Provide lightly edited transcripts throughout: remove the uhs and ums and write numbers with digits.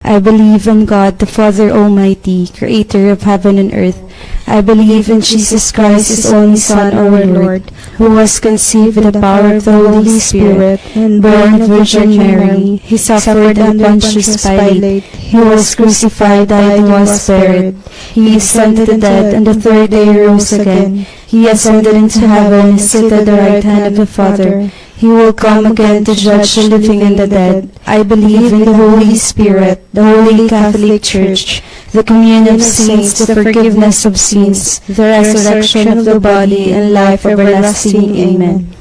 I believe in God, the Father Almighty, creator of heaven and earth. I believe in Jesus Christ, His only Son, our Lord, who was conceived with the power of the Holy Spirit, and born of Virgin Mary. He suffered under Pontius Pilate. He was crucified, died, and was buried. He ascended to the dead, and the third day rose again. He ascended into heaven, and is seated at the right hand of the Father. He will come again to judge the living and the dead. I believe in the Holy Spirit, the Holy Catholic Church, the communion of saints, the forgiveness of sins, the resurrection of the body, and life everlasting. Amen.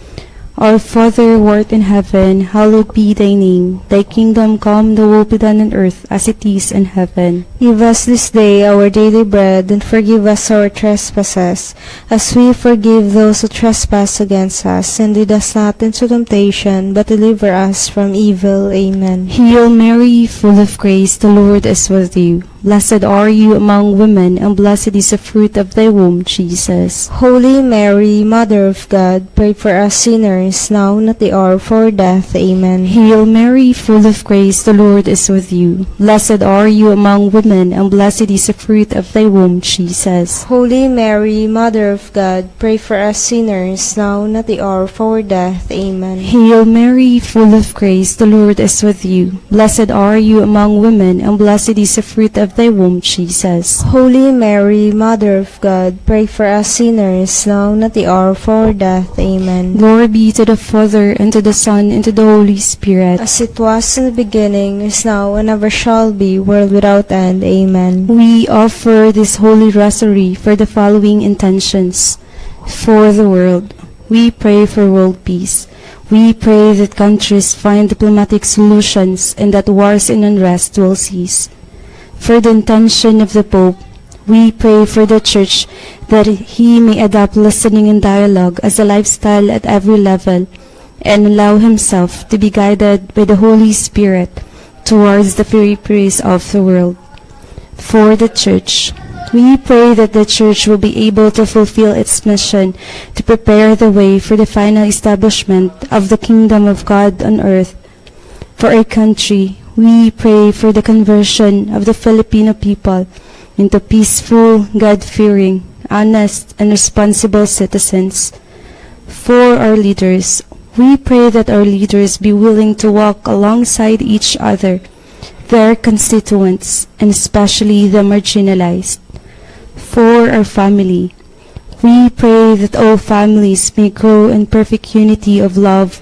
Our Father who art in heaven, hallowed be thy name. Thy kingdom come, thy will be done on earth as it is in heaven. Give us this day our daily bread, and forgive us our trespasses, as we forgive those who trespass against us. And lead us not into temptation, but deliver us from evil. Amen. Hail Mary, full of grace, the Lord is with you. Blessed are you among women, and blessed is the fruit of thy womb, Jesus. Holy Mary, Mother of God, pray for us sinners, now and at the hour of our death. Amen. Hail Mary, full of grace, the Lord is with you. Blessed are you among women, and blessed is the fruit of thy womb, Jesus. Holy Mary, Mother of God, pray for us sinners, now and at the hour of our death. Amen. Hail Mary, full of grace, the Lord is with you. Blessed are you among women, and blessed is the fruit of thy womb, Jesus. Holy Mary, Mother of God, pray for us sinners, now and at the hour of our death. Amen. Glory be to the Father, and to the Son, and to the Holy Spirit. As it was in the beginning, is now, and ever shall be, world without end. Amen. We offer this Holy Rosary for the following intentions. For the world, we pray for world peace. We pray that countries find diplomatic solutions and that wars and unrest will cease. For the intention of the Pope, we pray for the Church that he may adopt listening and dialogue as a lifestyle at every level and allow himself to be guided by the Holy Spirit towards the very praise of the world. For the Church, we pray that the Church will be able to fulfill its mission to prepare the way for the final establishment of the kingdom of God on earth. For our country, we pray for the conversion of the Filipino people into peaceful, God-fearing, honest, and responsible citizens. For our leaders, we pray that our leaders be willing to walk alongside each other, their constituents, and especially the marginalized. For our family, we pray that all families may grow in perfect unity of love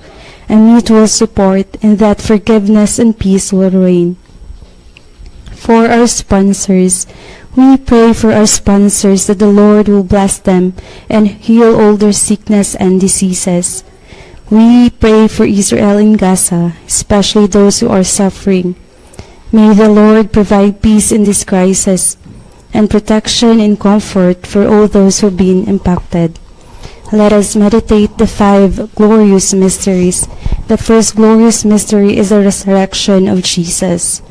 and mutual support, and that forgiveness and peace will reign. For our sponsors, we pray for our sponsors that the Lord will bless them and heal all their sickness and diseases. We pray for Israel and Gaza, especially those who are suffering. May the Lord provide peace in this crisis and protection and comfort for all those who have been impacted. Let us meditate the 5 glorious mysteries. The first glorious mystery is the resurrection of Jesus.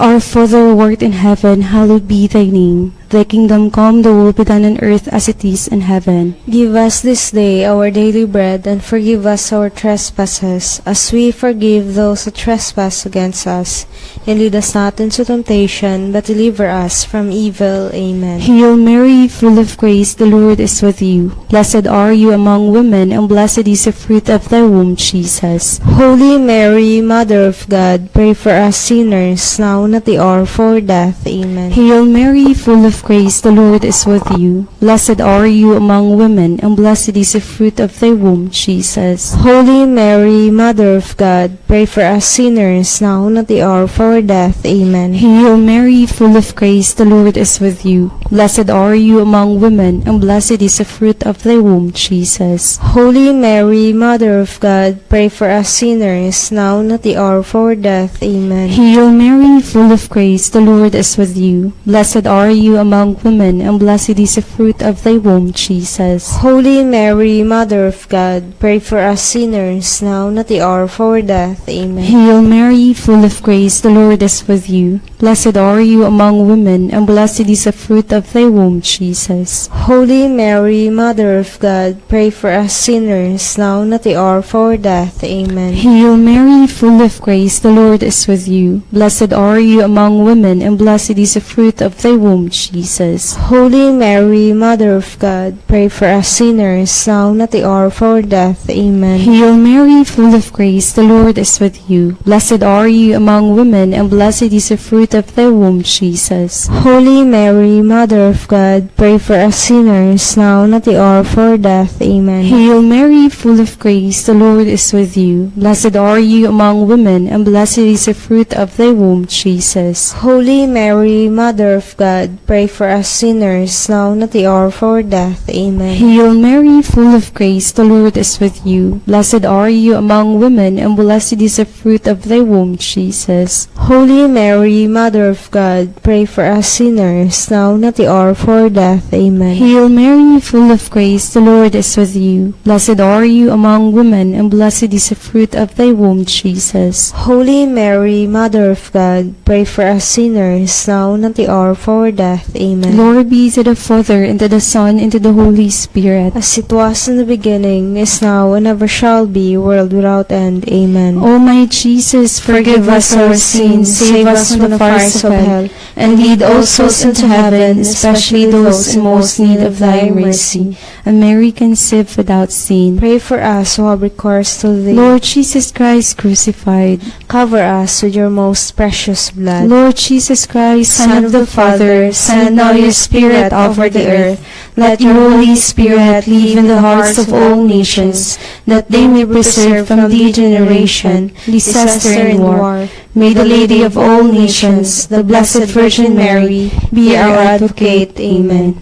Our Father who art in heaven, hallowed be thy name. Thy kingdom come, thy will be done on earth as it is in heaven. Give us this day our daily bread, and forgive us our trespasses, as we forgive those who trespass against us. And lead us not into temptation, but deliver us from evil. Amen. Hail Mary, full of grace, the Lord is with you. Blessed are you among women, and blessed is the fruit of thy womb, Jesus. Holy Mary, Mother of God, pray for us sinners, now and at the hour of our death. Amen. Hail Mary, full of grace, the Lord is with you. Blessed are you among women, and blessed is the fruit of thy womb, Jesus. Holy Mary, Mother of God, pray for us sinners, now and at the hour of our death. Amen. Hail Mary, full of grace, the Lord is with you. Blessed are you among women, and blessed is the fruit of thy womb, Jesus. Holy Mary, Mother of God, pray for us sinners, now and at the hour of our death. Amen. Hail Mary, full of grace, the Lord is with you. Blessed are you among women, and blessed is the fruit of thy womb, Jesus. Holy Mary, Mother of God, pray for us sinners, now and at the hour of our death. Amen. Hail Mary, full of grace, the Lord is with you. Blessed are you among women, and blessed is the fruit of thy womb, Jesus. Holy Mary, Mother of God, pray for us sinners, now and at the hour of our death. Amen. Hail Mary, full of grace, the Lord is with you. Blessed are you among women, and blessed is the fruit of thy womb, Jesus. Holy Mary, Mother of God, pray for us sinners, now and at the hour of our death. Amen. Hail Mary, full of grace, the Lord is with you. Blessed are you among women, and blessed is the fruit of thy womb, Jesus. Holy Mary, Mother of God, pray for us sinners, now and at the hour of our death. Amen. Hail Mary, full of grace, the Lord is with you. Blessed are you among women, and blessed is the fruit of thy womb, Jesus. Holy Mary, Mother of God, pray for us sinners, now and at the hour of our death. Amen. Hail Mary, full of grace, the Lord is with you. Blessed are you among women, and blessed is the fruit of thy womb, Jesus. Holy Mary, Mother of God, pray for us sinners, now and at the hour of our death. Amen. Hail Mary, full of grace, the Lord is with you. Blessed are you among women, and blessed is the fruit of thy womb, Jesus. Holy Mary, Mother of God, pray for us sinners, now and at the hour of our death. Amen. Glory be to the Father, and to the Son, and to the Holy Spirit. As it was in the beginning, is now, and ever shall be, world without end. Amen. O my Jesus, forgive us our sins, save us from the fires of hell, and lead all souls into heaven, especially those in most need of thy mercy. And Mary conceived without sin. Pray for us who have recourse to thee. Lord Jesus Christ crucified, cover us with your most precious blood. Lord Jesus Christ, Son of the Father, send now your Spirit over the earth. Let your Holy Spirit live in the hearts of all nations, that they may preserve from degeneration, disaster, and war. May the Lady of all nations, the Blessed Virgin Mary, be our advocate. Amen.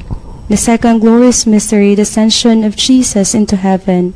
The second glorious mystery, the Ascension of Jesus into heaven.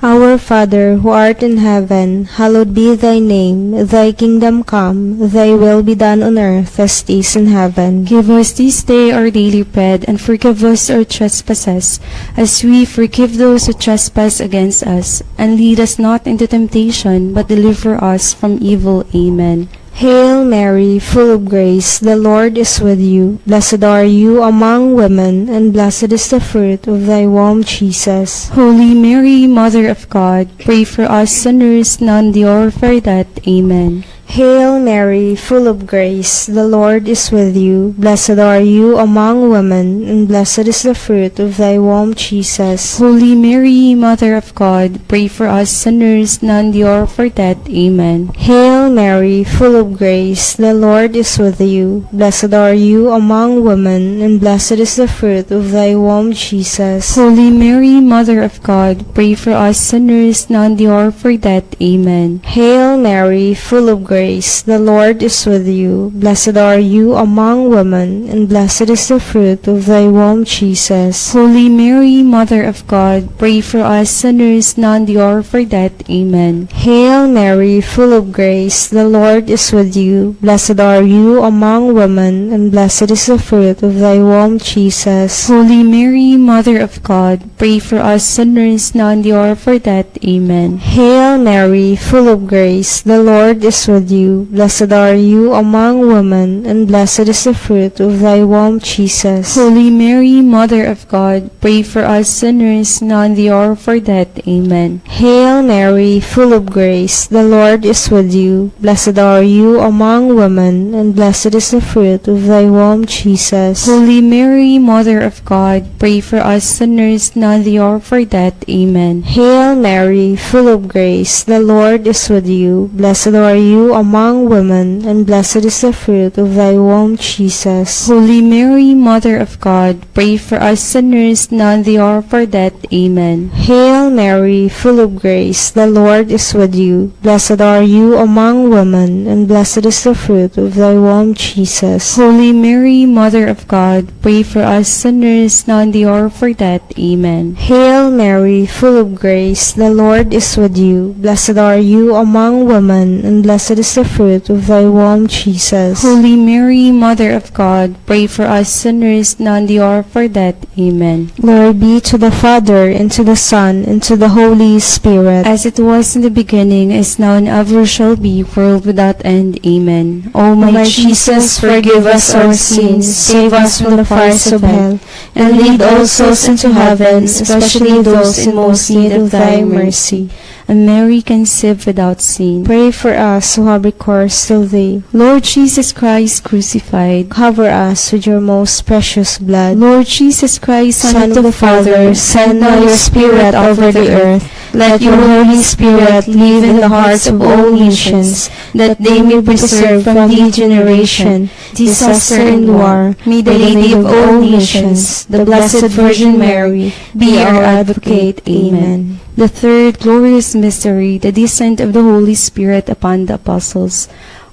Our Father, who art in heaven, hallowed be thy name. Thy kingdom come, thy will be done on earth as it is in heaven. Give us this day our daily bread, and forgive us our trespasses, as we forgive those who trespass against us. And lead us not into temptation, but deliver us from evil. Amen. Hail Mary, full of grace, the Lord is with you. Blessed are you among women, and blessed is the fruit of thy womb, Jesus. Holy Mary, Mother of God, pray for us sinners, now and the hour of our death. Amen. Hail Mary, full of grace, the Lord is with you. Blessed are you among women, and blessed is the fruit of thy womb, Jesus. Holy Mary, Mother of God, pray for us sinners, now and the hour of our death. Amen. Hail Mary, full of grace, the Lord is with you. Blessed are you among women, and blessed is the fruit of thy womb, Jesus. Holy Mary, Mother of God, pray for us sinners, now and the hour of our death. Amen. Hail Mary, full of grace, the Lord is with you. Blessed are you among women, and blessed is the fruit of thy womb, Jesus. Holy Mary, Mother of God, pray for us sinners, now and the hour of our death. Amen. Hail Mary, full of grace, the Lord is with you. Blessed are you among women, and blessed is the fruit of thy womb, Jesus. Holy Mary, Mother of God, pray for us sinners, now and the hour of our death. Amen. Hail Mary, full of grace, the Lord is with you. Blessed are you among women, and blessed is the fruit of thy womb, Jesus. Holy Mary, Mother of God, pray for us sinners, now and the hour of our death. Amen. Hail Mary, full of grace, the Lord is with you. Blessed are you among women, and blessed is the fruit of thy womb, Jesus. Holy Mary, Mother of God, pray for us sinners, now and the hour of our death. Amen. Hail Mary, full of grace, the Lord is with you. Blessed are you among women, and blessed is the fruit of thy womb, Jesus. Holy Mary, Mother of God, pray for us sinners, now and the hour of our death. Amen. Hail Mary, full of grace, the Lord is with you. Blessed are you among women, and blessed is the fruit of thy womb, Jesus. Holy Mary, Mother of God, pray for us sinners, now and the hour of our death. Amen. Hail Mary, full of grace, the Lord is with you. Blessed are you among women, and blessed is the fruit of thy womb, Jesus. Holy Mary, Mother of God, pray for us sinners, now and the hour of our death. Amen. Glory be to the Father, and to the Son, and to the Holy Spirit. As it was in the beginning, is now, and ever shall be, world without end. Amen. O my Jesus, forgive us our sins, save us from the fires of hell, and lead all souls into heaven, especially those in most need of thy mercy. and Mary conceived without sin. Pray for us who have recourse to thee. Lord Jesus Christ crucified, Cover us with your most precious blood. Lord Jesus Christ, Son of the Father, send now your Spirit over the earth. Let your Holy Spirit live in the hearts of all nations, that they may preserve from degeneration, disaster, and war. May the Lady of all nations, the Blessed Virgin Mary, be our advocate. Amen. The third glorious mystery, the descent of the Holy Spirit upon the apostles.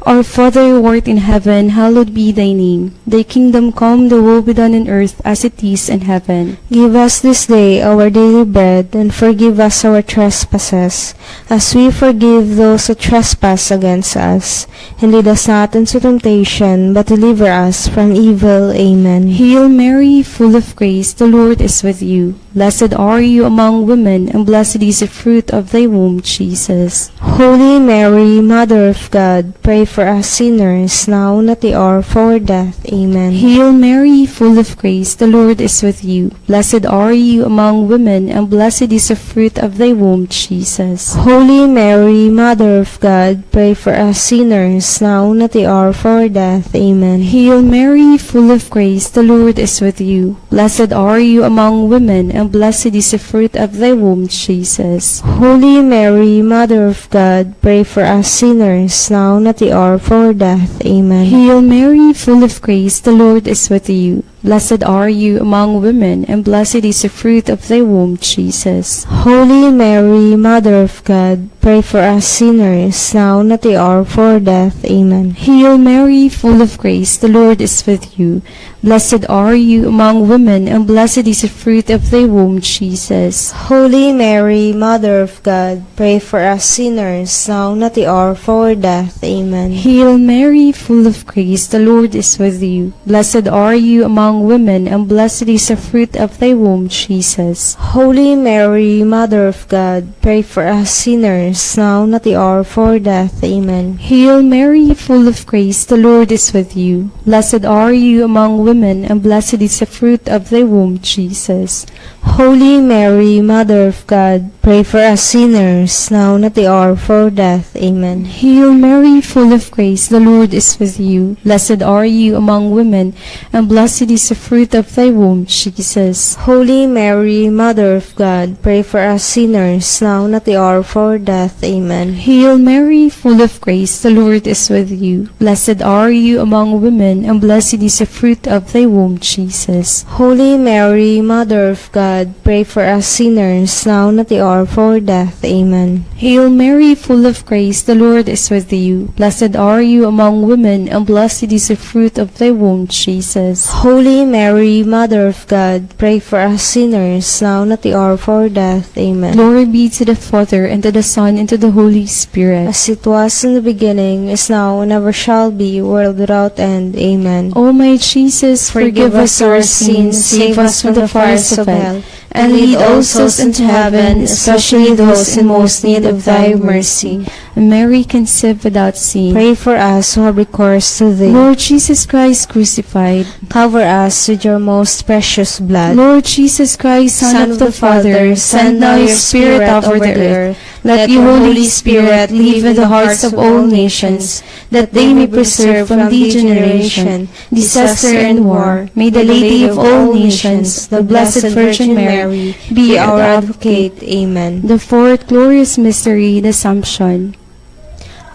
Our Father who art in heaven, hallowed be thy name. Thy kingdom come, thy will be done on earth as it is in heaven. Give us this day our daily bread, and forgive us our trespasses, as we forgive those who trespass against us. And lead us not into temptation, but deliver us from evil. Amen. Hail Mary, full of grace, the Lord is with you. Blessed are you among women, and blessed is the fruit of thy womb, Jesus. Holy Mary, Mother of God, pray for us sinners, now and at the hour of our death. Amen. Hail Mary, full of grace, the Lord is with you. Blessed are you among women, and blessed is the fruit of thy womb, Jesus. Holy Mary, Mother of God, pray for us sinners, now and at the hour of our death. Amen. Hail Mary, full of grace, the Lord is with you. Blessed are you among women, and blessed is the fruit of thy womb, Jesus. Holy Mary, Mother of God, pray for us sinners, now and at the hour of our death. Amen. Hail Mary, full of grace, the Lord is with you. Blessed are you among women, and blessed is the fruit of thy womb, Jesus. Holy Mary, Mother of God, pray for us sinners, now and at the hour of our death. Amen. Hail Mary, full of grace, the Lord is with you. Blessed are you among women, and blessed is the fruit of thy womb, Jesus. Holy Mary, Mother of God, pray for us sinners, now and at the hour of our death. Amen. Hail Mary, full of grace, the Lord is with you. Blessed are you among women, and blessed is the fruit of thy womb, Jesus. Holy Mary, Mother of God, pray for us sinners, now and at the hour of our death. Amen. Hail Mary, full of grace, the Lord is with you. Blessed are you among women, and blessed is the fruit of thy womb, Jesus. Holy Mary, Mother of God, pray for us sinners, now and at the hour of our death. Amen. Hail Mary, full of grace, the Lord is with you. Blessed are you among women, and blessed is the fruit of thy womb, Jesus. Holy Mary, Mother of God, pray for us sinners, now and at the hour of our death. Amen. Hail Mary, full of grace, the Lord is with you. Blessed are you among women, and blessed is the fruit of thy womb, Jesus. Holy Mary, Mother of God, pray for us sinners, now and at the hour of our death. Amen. Hail Mary, full of grace, the Lord is with you. Blessed are you among women, and blessed is the fruit of thy womb, Jesus. Holy Mary, Mother of God, pray for us sinners, now and at the hour of our death. Amen. Glory be to the Father, and to the Son, and to the Holy Spirit. As it was in the beginning, is now, and ever shall be, world without end. Amen. O my Jesus, forgive us our sins, save us from the fires of hell, and lead all souls into heaven, especially those in most need of thy mercy. Mary conceived without sin, Pray for us who have recourse to thee. Lord Jesus Christ crucified, Cover us with your most precious blood. Lord Jesus Christ, Son of the Father, send now your Spirit over the earth. Let your Holy Spirit live in the hearts of all nations, that they may preserve from degeneration, disaster, and war. May the Lady of all nations, the Blessed Virgin Mary, be our advocate. Amen. The fourth glorious mystery, the Assumption.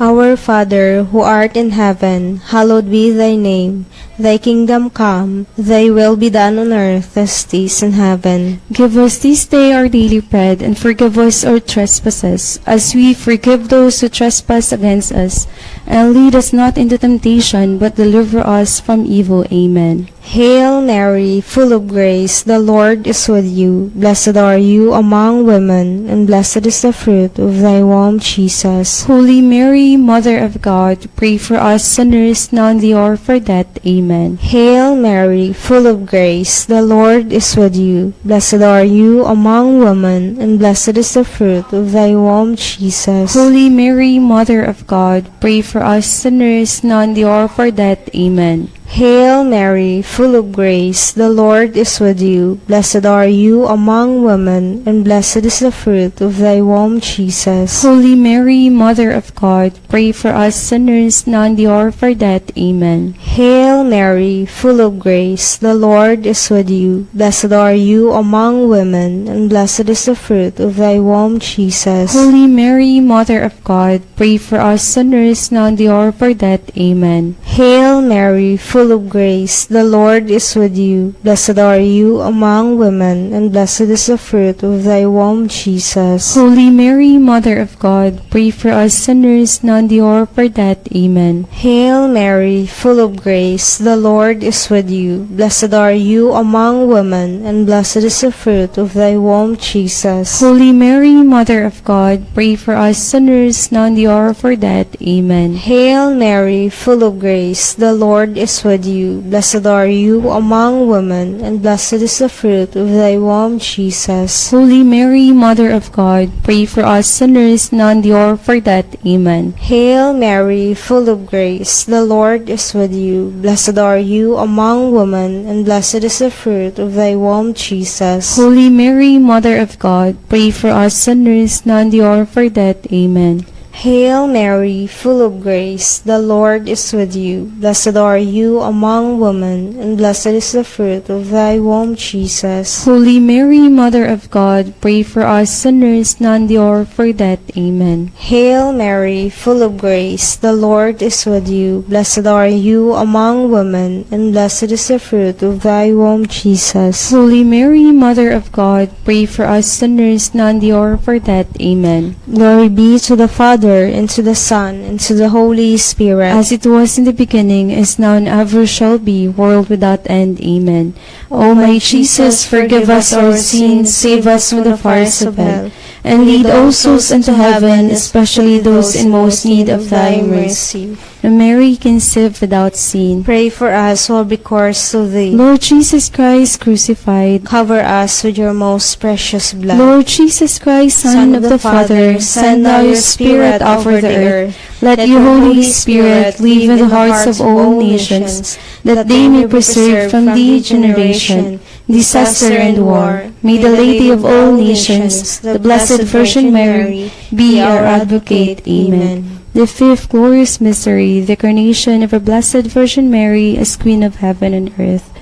Our Father, who art in heaven, hallowed be thy name. Thy kingdom come, thy will be done on earth as it is in heaven. Give us this day our daily bread, and forgive us our trespasses, as we forgive those who trespass against us. And lead us not into temptation, but deliver us from evil. Amen. Hail Mary, full of grace, the Lord is with you. Blessed are you among women, and blessed is the fruit of thy womb, Jesus. Holy Mary, Mother of God, pray for us sinners, now and the hour of our death. Amen. Hail Mary, full of grace, the Lord is with you. Blessed are you among women, and blessed is the fruit of thy womb, Jesus. Holy Mary, Mother of God, pray for us sinners, now and the hour of our death. Amen. Hail Mary, full of grace, the Lord is with you. Blessed are you among women, and blessed is the fruit of thy womb, Jesus. Holy Mary, Mother of God, pray for us sinners, now and the hour of our death. Amen. Hail Mary, full of grace, the Lord is with you. Blessed are you among women, and blessed is the fruit of thy womb, Jesus. Holy Mary, Mother of God, pray for us sinners, now and the hour of our death. Amen. Hail Mary, full of grace, the Lord is with you. Blessed are you among women, and blessed is the fruit of thy womb, Jesus. Holy Mary, Mother of God, pray for us sinners, now and the hour of our death. Amen. Hail Mary, full of grace, the Lord is with you. Blessed are you among women, and blessed is the fruit of thy womb, Jesus. Holy Mary, Mother of God, pray for us sinners, now and the hour of our death. Amen. Hail Mary, full of grace, the Lord is with you. Blessed are you among women, and blessed is the fruit of thy womb, Jesus. Holy Mary, Mother of God, pray for us sinners, now and the hour of our death. Amen. Hail Mary, full of grace, the Lord is with you. Blessed are you among women, and blessed is the fruit of thy womb, Jesus. Holy Mary, Mother of God, pray for us sinners, now and the hour of our death. Amen. Hail Mary, full of grace, the Lord is with you. Blessed are you among women, and blessed is the fruit of thy womb, Jesus. Holy Mary, Mother of God, pray for us sinners, now and the hour of our death. Amen. Hail Mary, full of grace, the Lord is with you. Blessed are you among women, and blessed is the fruit of thy womb, Jesus. Holy Mary, Mother of God, pray for us sinners, now and the hour of our death. Amen. Glory be to the Father, and to the Son, and to the Holy Spirit. As it was in the beginning, is now, and ever shall be, world without end. Amen. O my Jesus, forgive us our sins, save us from the fires of hell, and lead all souls into heaven, especially those in most need of thy mercy. And Mary, conceived without sin, Pray for us who have recourse to thee. Lord Jesus Christ crucified, Cover us with your most precious blood. Lord Jesus Christ, Son of the Father, send thou your Spirit over the earth. Let your Holy Spirit live in the hearts of all nations, that they may preserve from degeneration, disaster, and war. May the Lady of all nations, the Blessed Virgin Mary, be our advocate. Amen. The fifth glorious mystery, the coronation of our Blessed Virgin Mary as Queen of heaven and earth.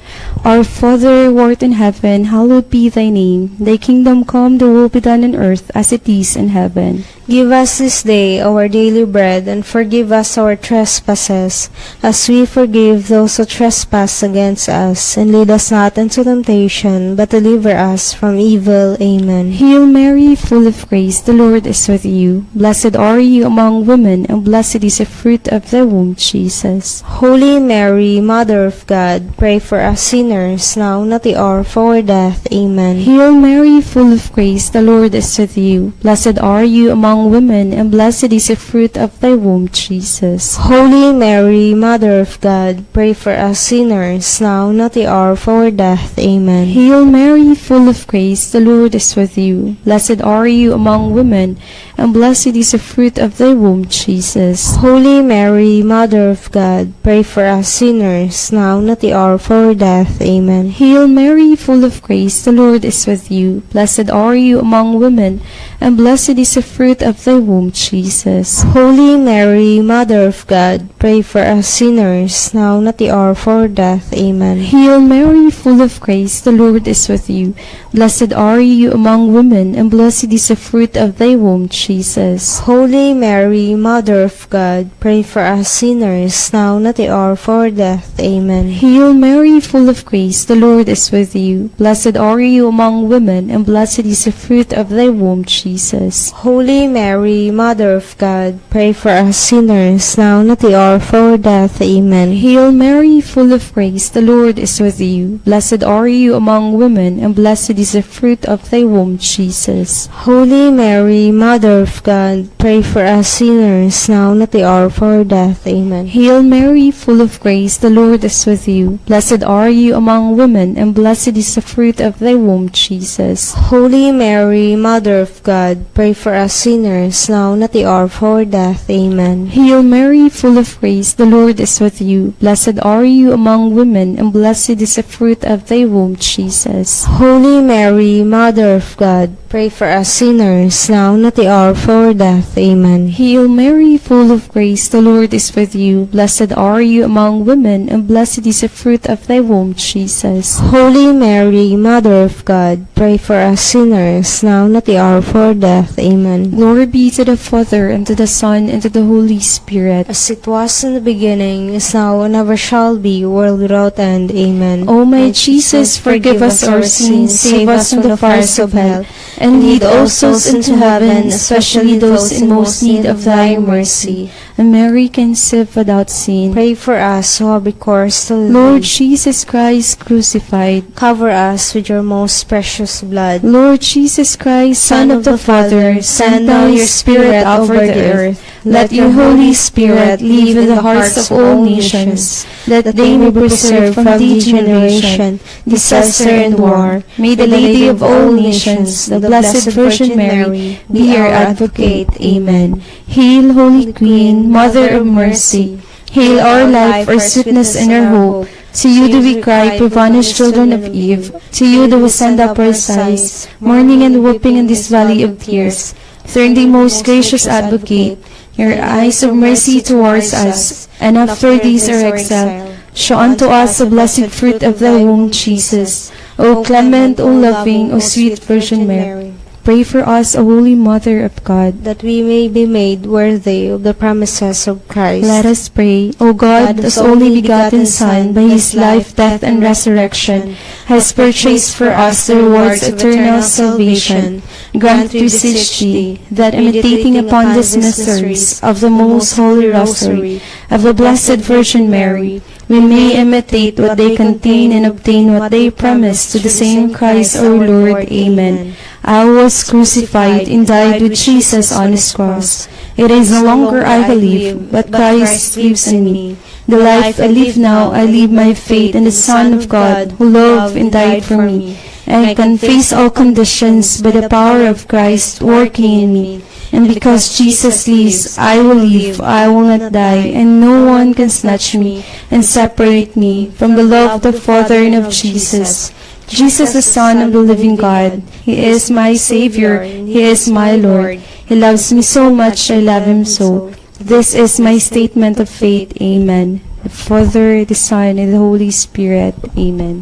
Our Father, who art in heaven, hallowed be thy name. Thy kingdom come, thy will be done on earth as it is in heaven. Give us this day our daily bread, and forgive us our trespasses, as we forgive those who trespass against us. And lead us not into temptation, but deliver us from evil. Amen. Hail Mary, full of grace, the Lord is with you. Blessed are you among women, and blessed is the fruit of thy womb, Jesus. Holy Mary, Mother of God, pray for us sinners, now and at the hour of our death. Amen. Hail Mary, full of grace, the Lord is with you. Blessed are you among women, and blessed is the fruit of thy womb, Jesus. Holy Mary, Mother of God, pray for us sinners, now and at the hour of our death. Amen. Hail Mary, full of grace, the Lord is with you. Blessed are you among women, and blessed is the fruit of thy womb, Jesus. Holy Mary, Mother of God, pray for us sinners, now and at the hour of our death. Amen. Hail Mary, full of grace, the Lord is with you. Blessed are you among women, and blessed is the fruit of thy womb, Jesus. Holy Mary, Mother of God, pray for us sinners, now and at the hour of our death. Amen. Hail Mary, full of grace, the Lord is with you. Blessed are you among women, and blessed is the fruit of thy womb, Jesus. Holy Mary, Mother of God, pray for us sinners, now and at the hour of our death. Amen. Hail Mary, full of grace, the Lord is with you. Blessed are you among women, and blessed is the fruit of thy womb, Jesus. Holy Mary, Mother of God, pray for us sinners, now and at the hour of our death. Amen. Hail Mary, full of grace, the Lord is with you. Blessed are you among women, and blessed is the fruit of thy womb, Jesus. Holy Mary, Mother Mother of God, pray for us sinners, now and at the hour of our death. Amen. Hail Mary, full of grace, the Lord is with you. Blessed are you among women, and blessed is the fruit of thy womb, Jesus. Holy Mary, Mother of God, pray for us sinners, now and at the hour of our death. Amen. Hail Mary, full of grace, the Lord is with you. Blessed are you among women, and blessed is the fruit of thy womb, Jesus. Holy Mary, Mother of God, pray for us sinners, now and at the hour of our death. Amen. Hail Mary, full of grace, the Lord is with you. Blessed are you among women, and blessed is the fruit of thy womb, Jesus. Holy Mary, Mother of God, pray for us sinners, now and at the hour of our death. Amen. Glory be to the Father, and to the Son, and to the Holy Spirit. As it was in the beginning, is now, and ever shall be, world without end. Amen. O my Jesus, forgive us our sins, save us from the fires of hell, and lead all souls into heaven, especially those in most need of thy mercy. And Mary, conceived without sin, Pray for us who have recourse to Lord thee. Jesus Christ crucified, Cover us with your most precious blood. Lord Jesus Christ, Son of the Father, send now your Spirit over the earth. Let your Holy Spirit live in the hearts of all nations, that they may be preserved from degeneration, disaster, and war. May the Lady of all nations, the Blessed Virgin Mary, be our advocate. Amen. Hail, Holy Queen, Mother of Mercy. Hail our life, our sweetness, and our hope. To you do we cry, poor vanished children of Eve. To you do we send up our sighs, mourning and weeping in this valley of tears. Turn thee, most gracious Advocate, your eyes of mercy towards us, and after this our exile, show unto us the blessed fruit of thy womb, Jesus. O clement, O loving, O sweet Virgin Mary, pray for us, O Holy Mother of God, that we may be made worthy of the promises of Christ. let us pray. O God, whose only begotten Son, by his life, death, and resurrection, has purchased for us the rewards of eternal salvation, grant, we beseech thee, that imitating upon these mysteries of the most holy Rosary of the Blessed Virgin Mary, we may imitate what they contain and obtain what they promise, to the same Christ our Lord. Amen. I was crucified and died with Jesus on his cross. It is no longer I who live, but Christ lives in me. The life I live now, I live my faith in the Son of God, who loved and died for me. And I can face all conditions by the power of Christ working in me. And because Jesus lives, I will live, I will not die, and no one can snatch me and separate me from the love of the Father and of Jesus. Jesus, the Son of the living God, He is my Savior, He is my Lord. He loves me so much, I love Him so. This is my statement of faith. Amen. The Father, the Son, and the Holy Spirit. Amen.